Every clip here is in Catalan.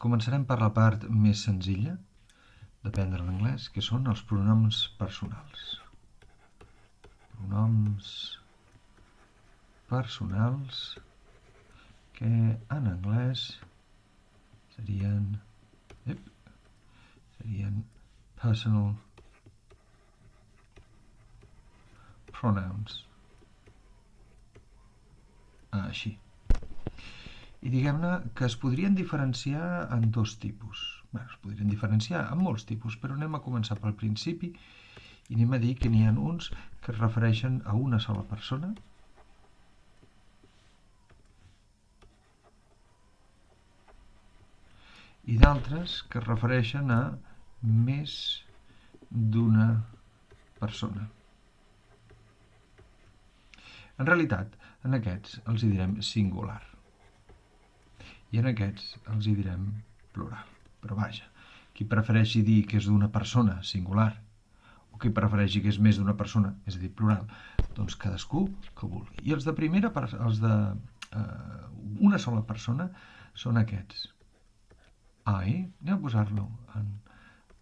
Començarem per la part més senzilla d'aprendre l'anglès, que són els pronoms personals. Pronoms personals que en anglès serien personal pronouns. Així. I diguem-ne que es podrien diferenciar en dos tipus. Bé, es podrien diferenciar en molts tipus, però anem a començar pel principi i anem a dir que n'hi ha uns que es refereixen a una sola persona i d'altres que es refereixen a més d'una persona. En realitat, en aquests els hi direm singular. I en aquests els hi direm plural. Però vaja, qui prefereixi dir que és d'una persona singular o qui prefereixi que és més d'una persona, és a dir, plural, doncs cadascú que vulgui. I els de primera, els de una sola persona, són aquests. I, anem a posar-lo en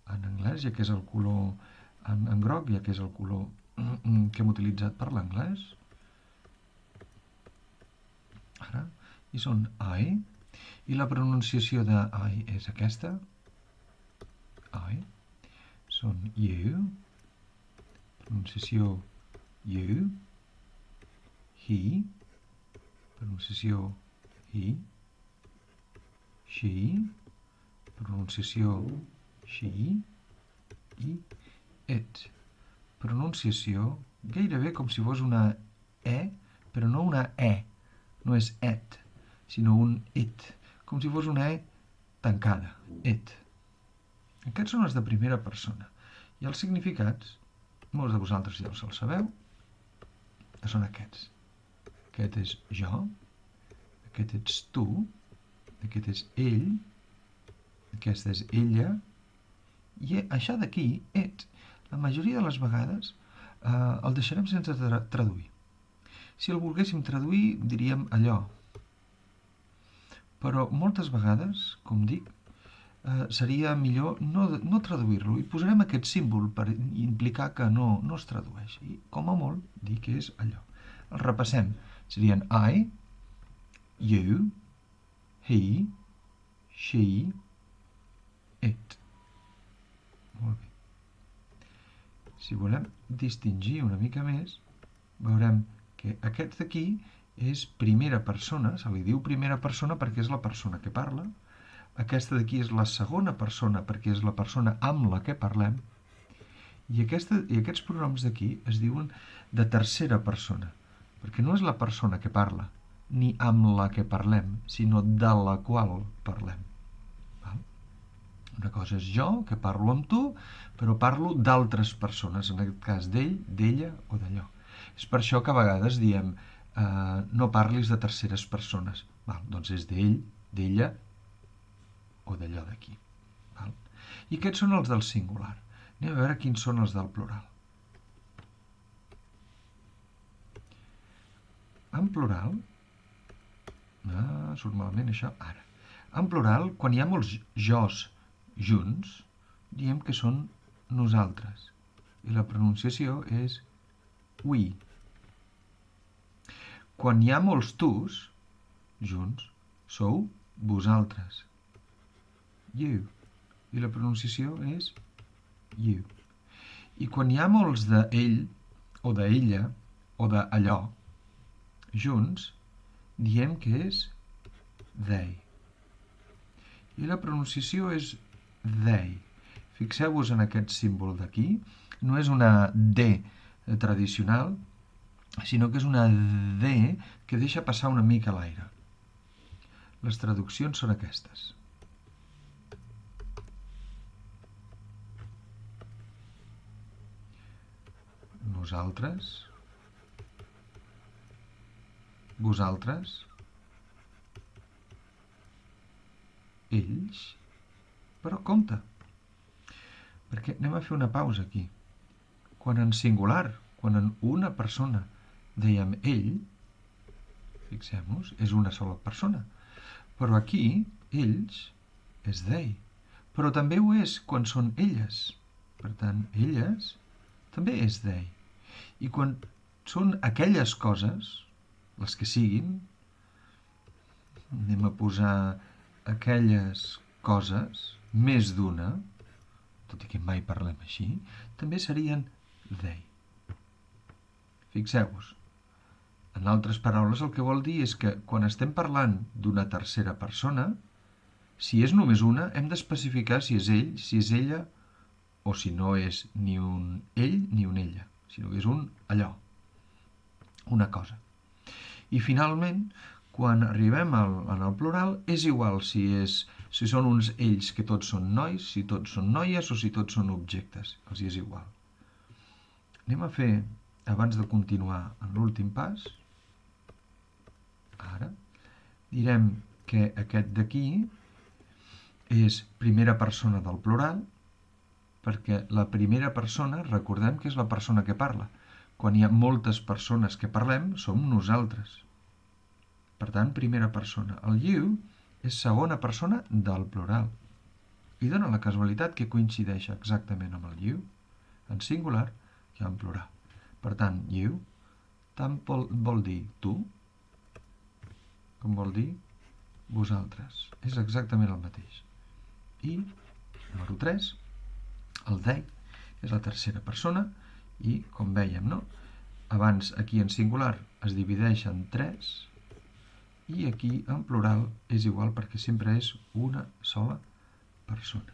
anglès, ja que és el color en groc, ja que és el color que hem utilitzat per l'anglès. Ara, i són I, i la pronunciació de I és aquesta. I. Són you. Pronunciació you. He. Pronunciació he. She. Pronunciació she. I it. Pronunciació gairebé com si fos una E, però no una E. No és et, sinó un it. Com si fos una E tancada. It. Aquests són els de primera persona. I els significats, molts de vosaltres ja els sabeu, que són aquests. Aquest és jo, aquest ets tu, aquest és ell, aquesta és ella, i això d'aquí, ets, la majoria de les vegades el deixarem sense traduir. Si el volguéssim traduir, diríem allò. Però moltes vegades, com dic, seria millor no traduir-lo i posarem aquest símbol per implicar que no es tradueix. I, com a molt, dir que és allò. El repassem. Serien I, you, he, she, it. Molt bé. Si volem distingir una mica més, veurem que aquest d'aquí és primera persona, se li diu primera persona perquè és la persona que parla. Aquesta d'aquí és la segona persona perquè és la persona amb la que parlem. I aquests pronoms d'aquí es diuen de tercera persona, perquè no és la persona que parla, ni amb la que parlem, sinó de la qual parlem. Una cosa és jo, que parlo amb tu, però parlo d'altres persones, en aquest cas d'ell, d'ella o d'allò. És per això que a vegades diem no parlis de terceres persones. Doncs és d'ell, d'ella o d'allò d'aquí. I aquests són els del singular. Anem a veure quins són els del plural. En plural, surt malament això, ara. En plural, quan hi ha molts jos junts, diem que són nosaltres. I la pronunciació és we. Quan hi ha molts tus junts, sou vosaltres. You. I la pronunciació és you. I quan hi ha molts d'ell, o d'ella, o d'allò, junts, diem que és they. I la pronunciació és they. Fixeu-vos en aquest símbol d'aquí. No és una D tradicional, sinó que és una D que deixa passar una mica l'aire. Les traduccions són aquestes. Nosaltres, vosaltres, ells, però compte, perquè anem a fer una pausa aquí. Quan en singular, quan en una persona dèiem ell, fixem-nos, és una sola persona. Però aquí, ells, és they. Però també ho és quan són elles. Per tant, elles també és they. I quan són aquelles coses, les que siguin, anem a posar aquelles coses, més d'una, tot i que mai parlem així, també serien they. Fixeu-vos. En altres paraules, el que vol dir és que quan estem parlant d'una tercera persona, si és només una, hem d'especificar si és ell, si és ella, o si no és ni un ell ni un ella, sinó que és un allò, una cosa. I finalment, quan arribem en el plural, és igual si són uns ells que tots són nois, si tots són noies o si tots són objectes. Els és igual. Anem a fer, abans de continuar en l'últim pas, ara, direm que aquest d'aquí és primera persona del plural, perquè la primera persona, recordem que és la persona que parla. Quan hi ha moltes persones que parlem, som nosaltres. Per tant, primera persona. El you és segona persona del plural. I dona la casualitat que coincideix exactament amb el you, en singular i en plural. Per tant, you tant vol dir tu, com vol dir vosaltres. És exactament el mateix. I, número 3, el they és la tercera persona i, com vèiem, no? Abans aquí en singular es divideix en 3 i aquí en plural és igual perquè sempre és una sola persona.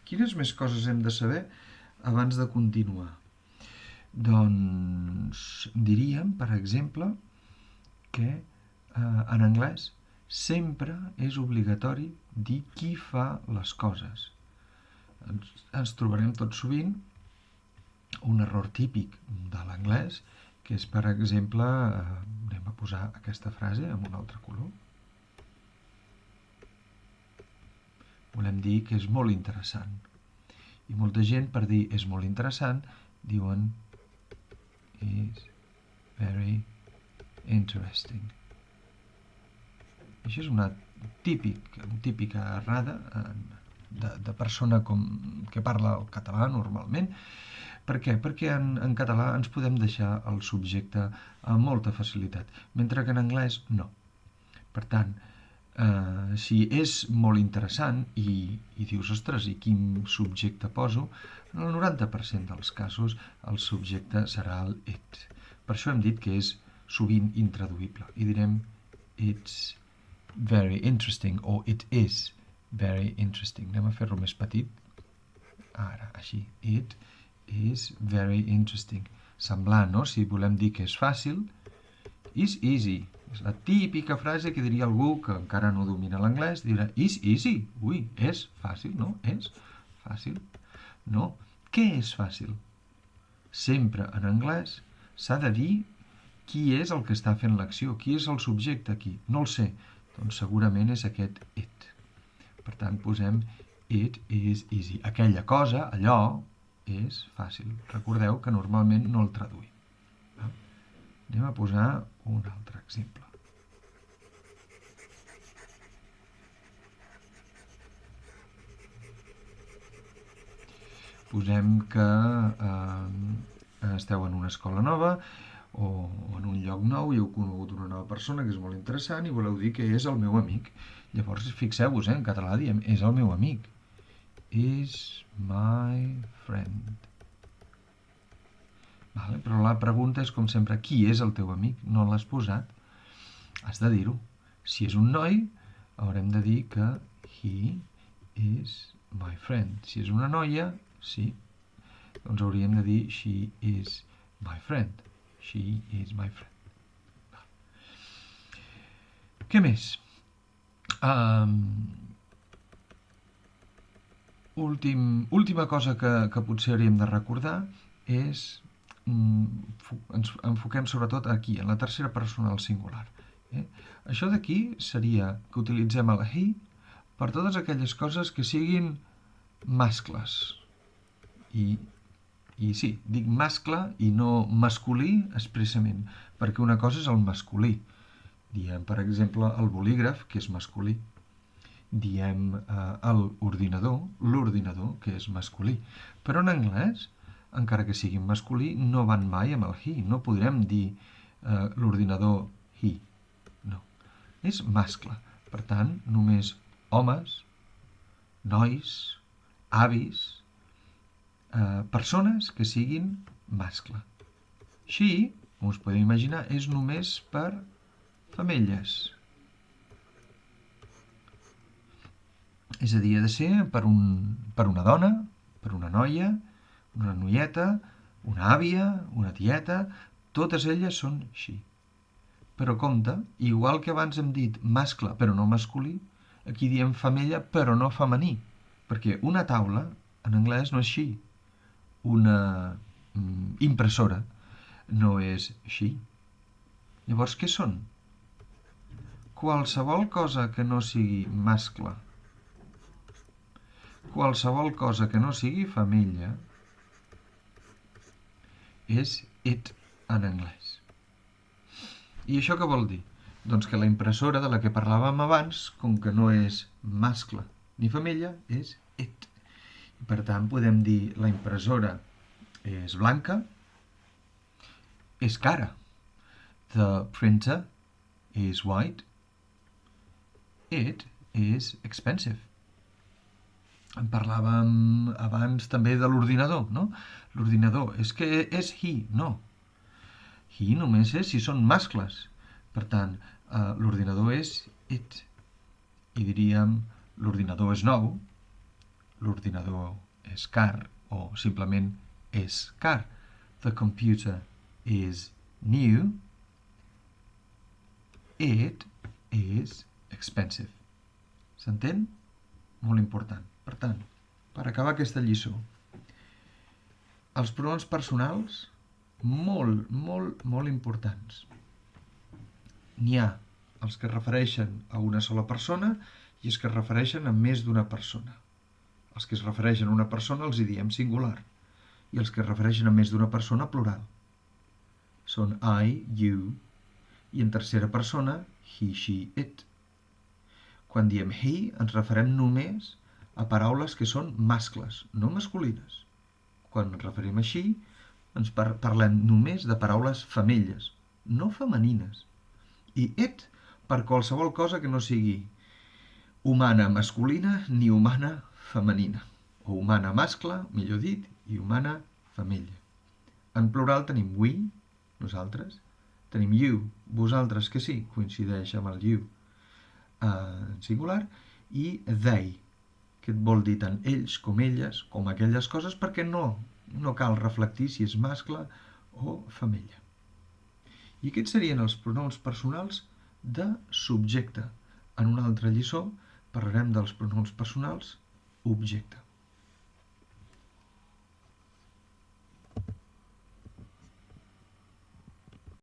Quines més coses hem de saber abans de continuar? Doncs diríem, per exemple, que en anglès sempre és obligatori dir qui fa les coses. Ens trobarem tot sovint un error típic de l'anglès, que és, per exemple, anem a posar aquesta frase amb un altre color. Volem dir que és molt interessant. I molta gent, per dir és molt interessant, diuen is very interesting. Això és una típica errada de persona que parla el català normalment. Per què? Perquè en català ens podem deixar el subjecte amb molta facilitat, mentre que en anglès no. Per tant, si és molt interessant i dius, ostres, i quin subjecte poso, en el 90% dels casos el subjecte serà el it. Per això hem dit que és sovint intraduïble i direm it's very interesting o it is very interesting. Anem a fer-lo més petit. Ara, així. It is very interesting. Semblant, no? Si volem dir que és fàcil, is easy. És la típica frase que diria algú que encara no domina l'anglès, dirà is easy. Ui, és fàcil, no? És fàcil. No. Què és fàcil? Sempre en anglès s'ha de dir qui és el que està fent l'acció, qui és el subjecte aquí. No el sé. Doncs segurament és aquest it. Per tant, posem it is easy. Aquella cosa, allò, és fàcil. Recordeu que normalment no el traduïm. Anem a posar un altre exemple. Posem que esteu en una escola nova o en un lloc nou i heu conegut una nova persona que és molt interessant i voleu dir que és el meu amic. Llavors, fixeu-vos, en català diem és el meu amic. Is my friend. Vale? Però la pregunta és, com sempre, qui és el teu amic? No l'has posat. Has de dir-ho. Si és un noi, haurem de dir que he is my friend. Si és una noia, sí. Doncs hauríem de dir she is my friend. She is my friend. Què més? Última cosa que potser hauríem de recordar és ens enfoquem sobretot aquí, en la tercera persona del singular. Això d'aquí seria que utilitzem el he per totes aquelles coses que siguin mascles. I sí, dic mascle i no masculí expressament, perquè una cosa és el masculí. Diem, per exemple, el bolígraf, que és masculí. diem l'ordinador, que és masculí. Però en anglès, encara que sigui masculí, no van mai amb el he. No podrem dir l'ordinador he. No. És mascle. Per tant, només homes, nois, avis, persones que siguin mascle. She, com us podeu imaginar, és només per femelles. És a dir, ha de ser per una dona, per una noia, una noieta, una àvia, una tieta, totes elles són she. Però compte, igual que abans hem dit mascle però no masculí, aquí diem femella però no femení, perquè una taula en anglès no és she, una impressora no és she. Llavors, què són? Qualsevol cosa que no sigui mascle, qualsevol cosa que no sigui femella, és it en anglès. I això què vol dir? Doncs que la impressora de la que parlàvem abans, com que no és mascle ni femella, és it. I per tant, podem dir la impressora és blanca, és cara. The printer is white. It is expensive. En parlàvem abans també de l'ordinador, no? L'ordinador, és que és he, no. He només és si són mascles. Per tant, l'ordinador és it. I diríem, l'ordinador és nou, l'ordinador és car, o simplement és car. The computer is new. It is expensive. S'entén? Molt important. Per tant, per acabar aquesta lliçó, els pronoms personals, molt, molt, molt importants. N'hi ha els que es refereixen a una sola persona i els que es refereixen a més d'una persona. Els que es refereixen a una persona els hi diem singular i els que es refereixen a més d'una persona plural. Són I, you, i en tercera persona he, she, it. Quan diem he ens referem només a paraules que són mascles, no masculines. Quan ens referim a she ens parlem només de paraules femelles, no femenines. I it per qualsevol cosa que no sigui humana masculina ni humana femenina. O humana mascle, millor dit, i humana femella. En plural tenim we, nosaltres, tenim you, vosaltres, que sí, coincideix amb el you en singular, i they, que et vol dir tant ells com elles, com aquelles coses, perquè no cal reflectir si és mascle o femella. I aquests serien els pronoms personals de subjecte. En una altra lliçó parlarem dels pronoms personals objecte.